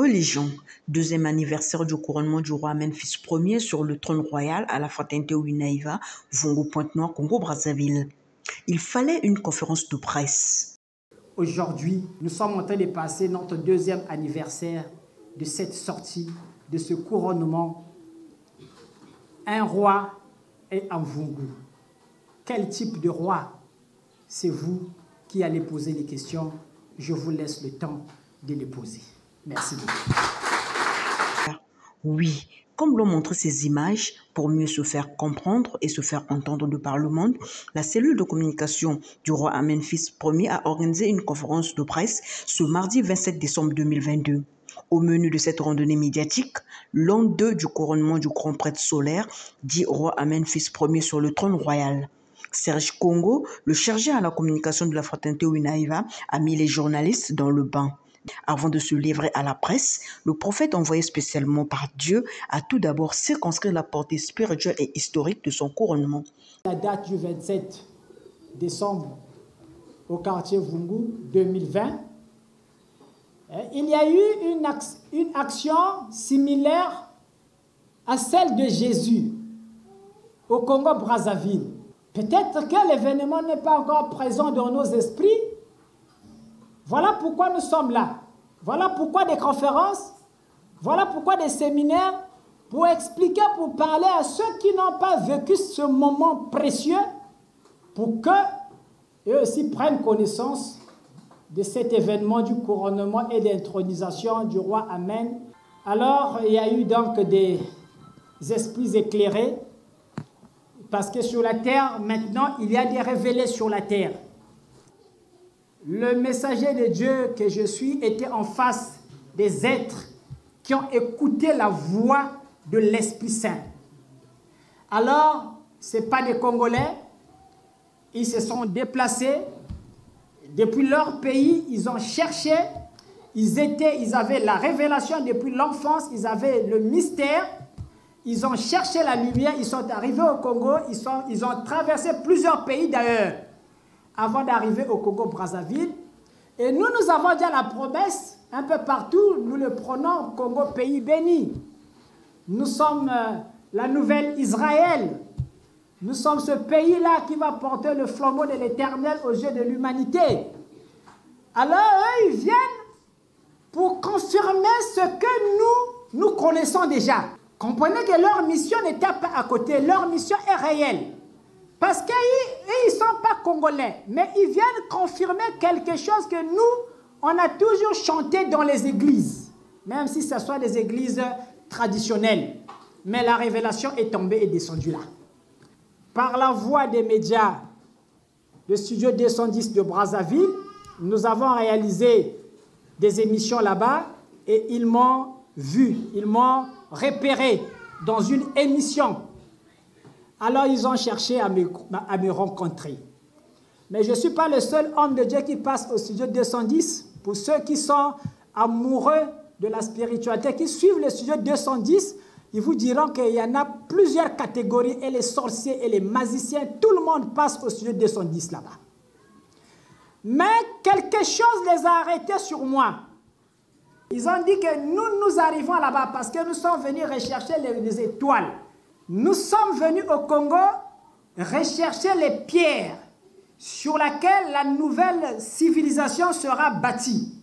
Religion. Deuxième anniversaire du couronnement du roi Memphis Ier sur le trône royal à la fraternité Winaïva, Vungu, Pointe-Noire, Congo-Brazzaville. Il fallait une conférence de presse. Aujourd'hui, nous sommes en train de passer notre deuxième anniversaire de cette sortie, de ce couronnement. Un roi et un Vungu. Quel type de roi? C'est vous qui allez poser les questions. Je vous laisse le temps de les poser. Merci beaucoup. Oui, comme l'ont montré ces images, pour mieux se faire comprendre et se faire entendre de par le monde, la cellule de communication du roi Memphis Ier a organisé une conférence de presse ce mardi 27 décembre 2022. Au menu de cette randonnée médiatique, l'an 2 du couronnement du grand prêtre solaire, dit roi Memphis Ier sur le trône royal. Serge Congo, le chargé à la communication de la fraternité Winaïva, a mis les journalistes dans le bain. Avant de se livrer à la presse, le prophète envoyé spécialement par Dieu a tout d'abord circonscrit la portée spirituelle et historique de son couronnement. La date du 27 décembre au quartier Vungu 2020, il y a eu une action similaire à celle de Jésus au Congo-Brazzaville. Peut-être que l'événement n'est pas encore présent dans nos esprits. Voilà pourquoi nous sommes là. Voilà pourquoi des conférences, voilà pourquoi des séminaires, pour expliquer, pour parler à ceux qui n'ont pas vécu ce moment précieux, pour qu'eux aussi prennent connaissance de cet événement du couronnement et d'intronisation du roi Amen. Alors, il y a eu donc des esprits éclairés, parce que sur la terre, maintenant, il y a des révélés sur la terre. Le messager de Dieu que je suis était en face des êtres qui ont écouté la voix de l'Esprit Saint. Alors, ce n'est pas des Congolais, ils se sont déplacés. Depuis leur pays, ils ont cherché, ils avaient la révélation depuis l'enfance, ils avaient le mystère, ils ont cherché la lumière, ils sont arrivés au Congo, ils ont traversé plusieurs pays d'ailleurs, avant d'arriver au Congo-Brazzaville. Et nous avons déjà la promesse, un peu partout, nous le prenons, Congo, pays béni. Nous sommes la nouvelle Israël. Nous sommes ce pays-là qui va porter le flambeau de l'Éternel aux yeux de l'humanité. Alors eux, ils viennent pour confirmer ce que nous connaissons déjà. Comprenez que leur mission n'était pas à côté, leur mission est réelle. Parce qu'ils ne sont pas congolais, mais ils viennent confirmer quelque chose que nous, on a toujours chanté dans les églises, même si ce soit des églises traditionnelles. Mais la révélation est tombée et descendue là. Par la voie des médias, le studio 210 de Brazzaville, nous avons réalisé des émissions là-bas et ils m'ont vu, ils m'ont repéré dans une émission. Alors, ils ont cherché à me rencontrer. Mais je ne suis pas le seul homme de Dieu qui passe au studio 210. Pour ceux qui sont amoureux de la spiritualité, qui suivent le studio 210, ils vous diront qu'il y en a plusieurs catégories, et les sorciers et les magiciens, tout le monde passe au studio 210 là-bas. Mais quelque chose les a arrêtés sur moi. Ils ont dit que nous arrivons là-bas parce que nous sommes venus rechercher les étoiles. Nous sommes venus au Congo rechercher les pierres sur lesquelles la nouvelle civilisation sera bâtie.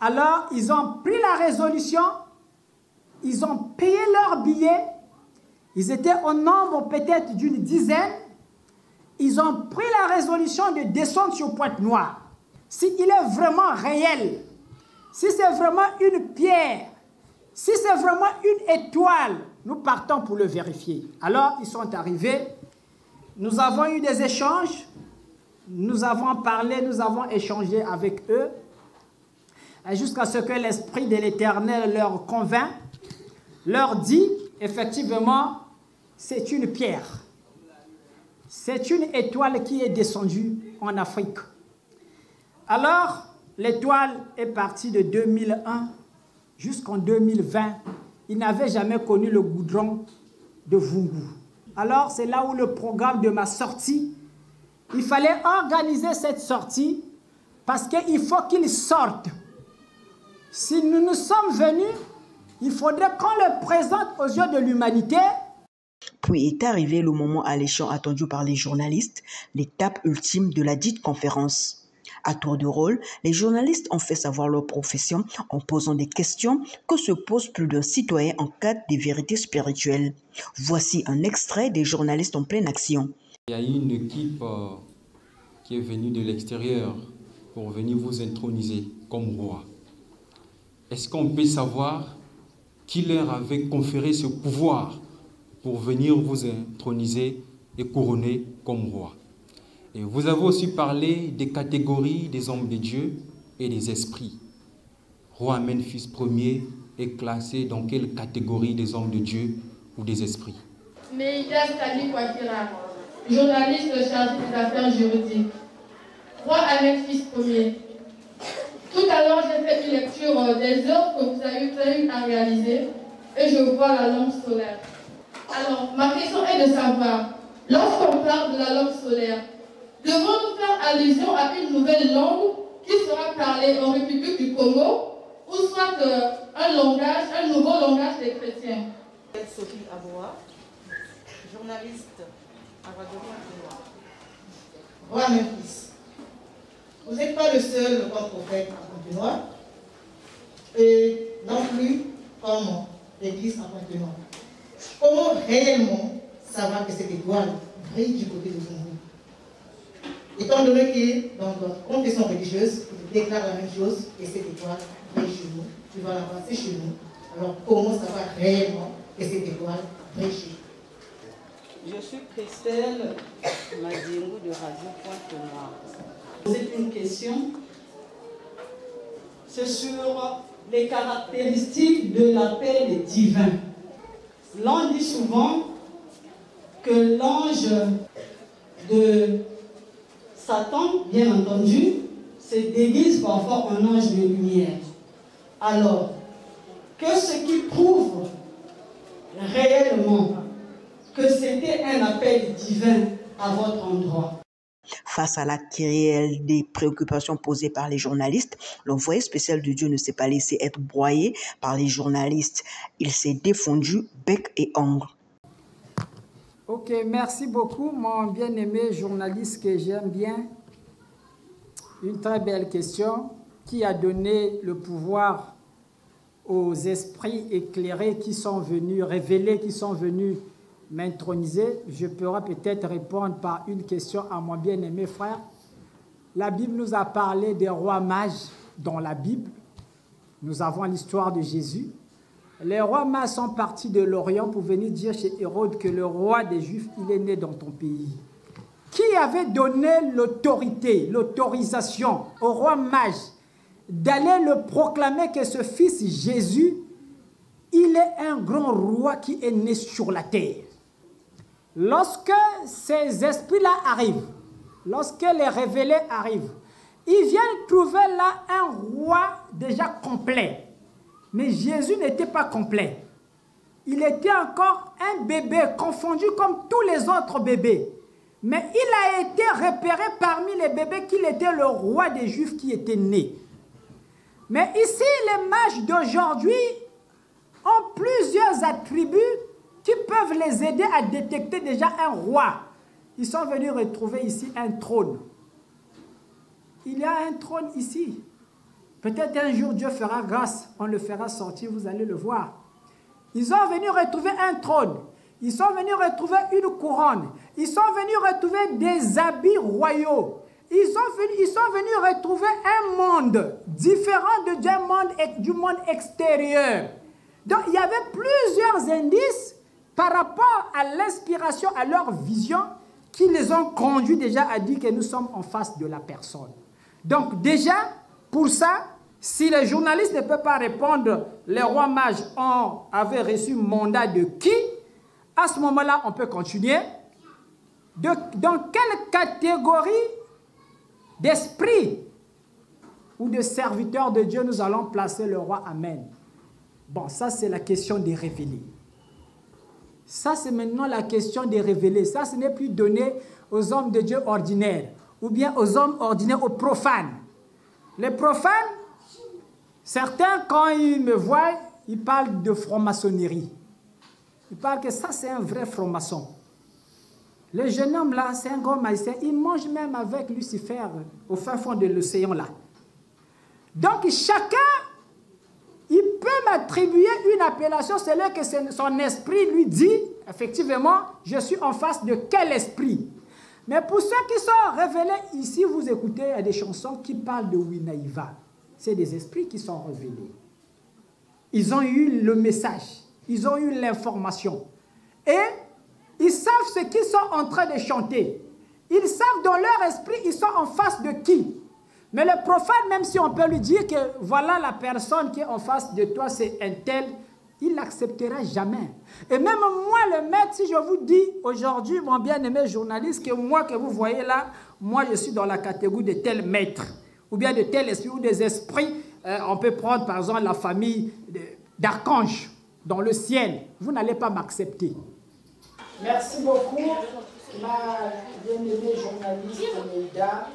Alors, ils ont pris la résolution, ils ont payé leurs billets, ils étaient au nombre peut-être d'une dizaine, ils ont pris la résolution de descendre sur Pointe-Noire. S'il est vraiment réel, si c'est vraiment une pierre, si c'est vraiment une étoile, nous partons pour le vérifier. Alors, ils sont arrivés. Nous avons eu des échanges. Nous avons parlé, nous avons échangé avec eux. Jusqu'à ce que l'Esprit de l'Éternel leur convainc, leur dit, effectivement, c'est une pierre. C'est une étoile qui est descendue en Afrique. Alors, l'étoile est partie de 2001 jusqu'en 2020. Ils n'avaient jamais connu le goudron de Vungu. Alors, c'est là où le programme de ma sortie, il fallait organiser cette sortie parce qu'il faut qu'ils sortent Si nous nous sommes venus, il faudrait qu'on le présente aux yeux de l'humanité. Puis est arrivé le moment alléchant attendu par les journalistes, l'étape ultime de la dite conférence. À tour de rôle, les journalistes ont fait savoir leur profession en posant des questions que se pose plus d'un citoyen en cas de vérité spirituelle. Voici un extrait des journalistes en pleine action. Il y a une équipe qui est venue de l'extérieur pour venir vous introniser comme roi. Est-ce qu'on peut savoir qui leur avait conféré ce pouvoir pour venir vous introniser et couronner comme roi? Et vous avez aussi parlé des catégories des hommes de Dieu et des esprits. Roi Amen, fils premier, est classé dans quelle catégorie des hommes de Dieu ou des esprits? Meïdas Kali Kwakira, journaliste chargé des affaires juridiques. Roi Amen, fils premier. Tout à l'heure, j'ai fait une lecture des œuvres que vous avez eu à réaliser et je vois la lampe solaire. Alors, ma question est de savoir, lorsqu'on parle de la lampe solaire, devons-nous faire allusion à une nouvelle langue qui sera parlée en République du Congo ou soit un nouveau langage des chrétiens? Sophie Aboua, journaliste à Radio Pointe-Noire. Roi Memphis, vous n'êtes pas le seul grand prophète à Pointe-Noire et non plus comme l'église à Pointe-Noire. Comment réellement savoir que cette étoile brille du côté de vous? Étant donné que dans notre confession religieuse, il déclare la même chose, que cette étoile brille chez nous, tu vas la passer chez nous. Alors comment savoir réellement que cette étoile brille chez nous? Je suis Christelle Madingou de Radio Pointe-Noire. C'est une question, c'est sur les caractéristiques de l'appel divin. L'on dit souvent que l'ange de Satan, bien entendu, se déguise parfois en ange de lumière. Alors, qu'est-ce qui prouve réellement que c'était un appel divin à votre endroit? Face à la kyrielle des préoccupations posées par les journalistes, l'envoyé spécial de Dieu ne s'est pas laissé être broyé par les journalistes. Il s'est défendu bec et ongles. Ok, merci beaucoup, mon bien-aimé journaliste que j'aime bien. Une très belle question. Qui a donné le pouvoir aux esprits éclairés qui sont venus, révélés, qui sont venus m'introniser? Je pourrais peut-être répondre par une question à mon bien-aimé frère. La Bible nous a parlé des rois mages dans la Bible. Nous avons l'histoire de Jésus. Les rois mages sont partis de l'Orient pour venir dire chez Hérode que le roi des Juifs, il est né dans ton pays. Qui avait donné l'autorité, l'autorisation au roi mage d'aller le proclamer que ce fils Jésus, il est un grand roi qui est né sur la terre? Lorsque ces esprits-là arrivent, lorsque les révélés arrivent, ils viennent trouver là un roi déjà complet. Mais Jésus n'était pas complet. Il était encore un bébé confondu comme tous les autres bébés. Mais il a été repéré parmi les bébés qu'il était le roi des Juifs qui était né. Mais ici, les mages d'aujourd'hui ont plusieurs attributs qui peuvent les aider à détecter déjà un roi. Ils sont venus retrouver ici un trône. Il y a un trône ici. Peut-être un jour Dieu fera grâce, on le fera sortir, vous allez le voir. Ils sont venus retrouver un trône. Ils sont venus retrouver une couronne. Ils sont venus retrouver des habits royaux. Ils sont venus retrouver un monde différent du monde extérieur. Donc il y avait plusieurs indices par rapport à l'inspiration, à leur vision, qui les ont conduits déjà à dire que nous sommes en face de la personne. Donc déjà, pour ça, si les journalistes ne peuvent pas répondre, les rois mages avaient reçu mandat de qui? À ce moment-là, on peut continuer. Dans quelle catégorie d'esprit ou de serviteurs de Dieu nous allons placer le roi? Amen. Bon, ça c'est la question des révélés. Ça c'est maintenant la question des révélés. Ça, ce n'est plus donné aux hommes de Dieu ordinaires ou bien aux hommes ordinaires, aux profanes. Les profanes, Certains, quand ils me voient, ils parlent de franc-maçonnerie. Ils parlent que ça, c'est un vrai franc-maçon. Le jeune homme là, c'est un grand magicien. Il mange même avec Lucifer au fin fond de l'océan là. Donc chacun, il peut m'attribuer une appellation, c'est là que son esprit lui dit, effectivement, je suis en face de quel esprit. Mais pour ceux qui sont révélés ici, vous écoutez des chansons qui parlent de Winaïva. C'est des esprits qui sont révélés. Ils ont eu le message, ils ont eu l'information. Et ils savent ce qu'ils sont en train de chanter. Ils savent dans leur esprit, ils sont en face de qui. Mais le prophète, même si on peut lui dire que voilà la personne qui est en face de toi, c'est un tel, il n'acceptera jamais. Et même moi, le maître, si je vous dis aujourd'hui, mon bien-aimé journaliste, que moi que vous voyez là, moi je suis dans la catégorie de tel maître, ou bien de tel esprit, ou des esprits, on peut prendre par exemple la famille d'archanges dans le ciel. Vous n'allez pas m'accepter. Merci beaucoup, ma bien-aimée journaliste Neida,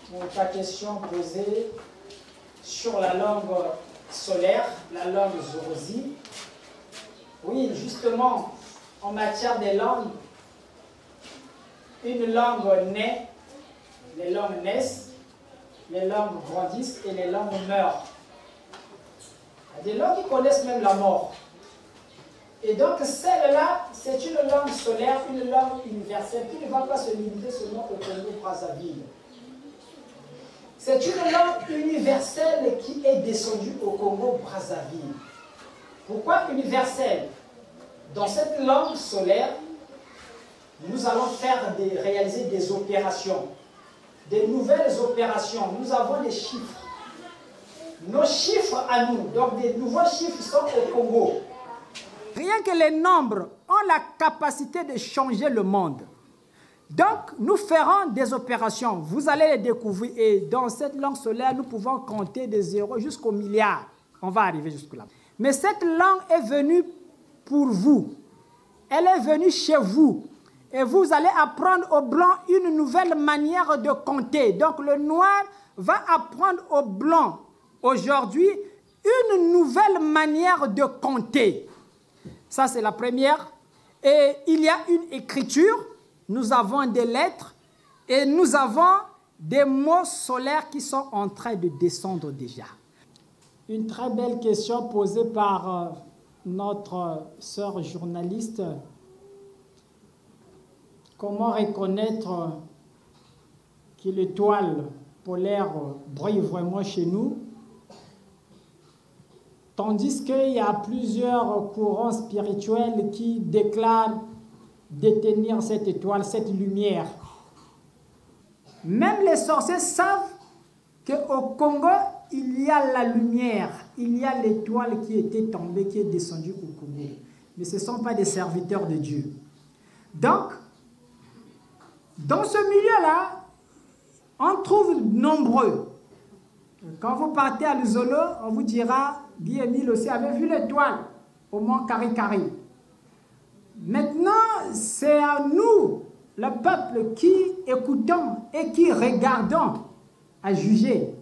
pour ta question posée sur la langue solaire, la langue Zorozi. Oui, justement, en matière des langues, une langue naît, les langues naissent, les langues grandissent et les langues meurent. Il y a des langues qui connaissent même la mort. Et donc celle-là, c'est une langue solaire, une langue universelle qui ne va pas se limiter seulement au Congo-Brazzaville. C'est une langue universelle qui est descendue au Congo-Brazzaville. Pourquoi universelle? Dans cette langue solaire, nous allons réaliser des opérations, des nouvelles opérations. Nous avons des chiffres. Nos chiffres à nous, donc des nouveaux chiffres sont au Congo. Rien que les nombres ont la capacité de changer le monde. Donc, nous ferons des opérations. Vous allez les découvrir. Et dans cette langue solaire, nous pouvons compter de 0 jusqu'au milliard. On va arriver jusque-là. Mais cette langue est venue pour vous. Elle est venue chez vous. Et vous allez apprendre aux Blancs une nouvelle manière de compter. Donc, le Noir va apprendre aux Blancs aujourd'hui une nouvelle manière de compter. Ça, c'est la première. Et il y a une écriture. Nous avons des lettres et nous avons des mots solaires qui sont en train de descendre déjà. Une très belle question posée par notre sœur journaliste. Comment reconnaître que l'étoile polaire brille vraiment chez nous, tandis qu'il y a plusieurs courants spirituels qui déclarent détenir cette étoile, cette lumière. Même les sorciers savent qu'au Congo, il y a la lumière, il y a l'étoile qui était tombée, qui est descendue au Congo. Mais ce ne sont pas des serviteurs de Dieu. Donc, dans ce milieu-là, on trouve nombreux. Quand vous partez à l'Isolo, on vous dira, Guy Émile aussi avait vu l'étoile au mont Kari-Kari. Maintenant, c'est à nous, le peuple, qui écoutons et qui regardons à juger.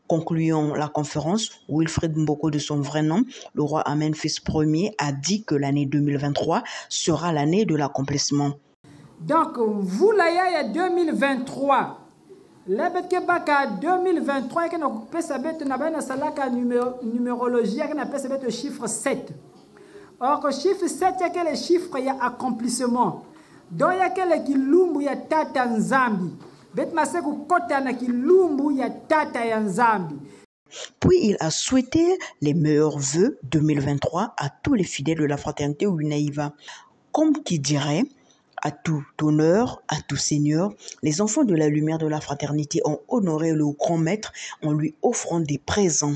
Concluons la conférence. Wilfred Mboko, de son vrai nom, le roi Amenphis Ier, a dit que l'année 2023 sera l'année de l'accomplissement. Donc, vous, l'année 2023, Lebekebaka 2023, qui a numérologie, qui a le chiffre 7. Or, le chiffre 7, il y a le chiffre, il y a accomplissement. Donc, il y a quelqu'un qui lumbu, il y a tata nzambi. Puis il a souhaité les meilleurs vœux 2023 à tous les fidèles de la fraternité Winaïva. Comme qui dirait, à tout honneur, à tout seigneur, les enfants de la lumière de la fraternité ont honoré le grand maître en lui offrant des présents.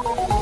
Merci.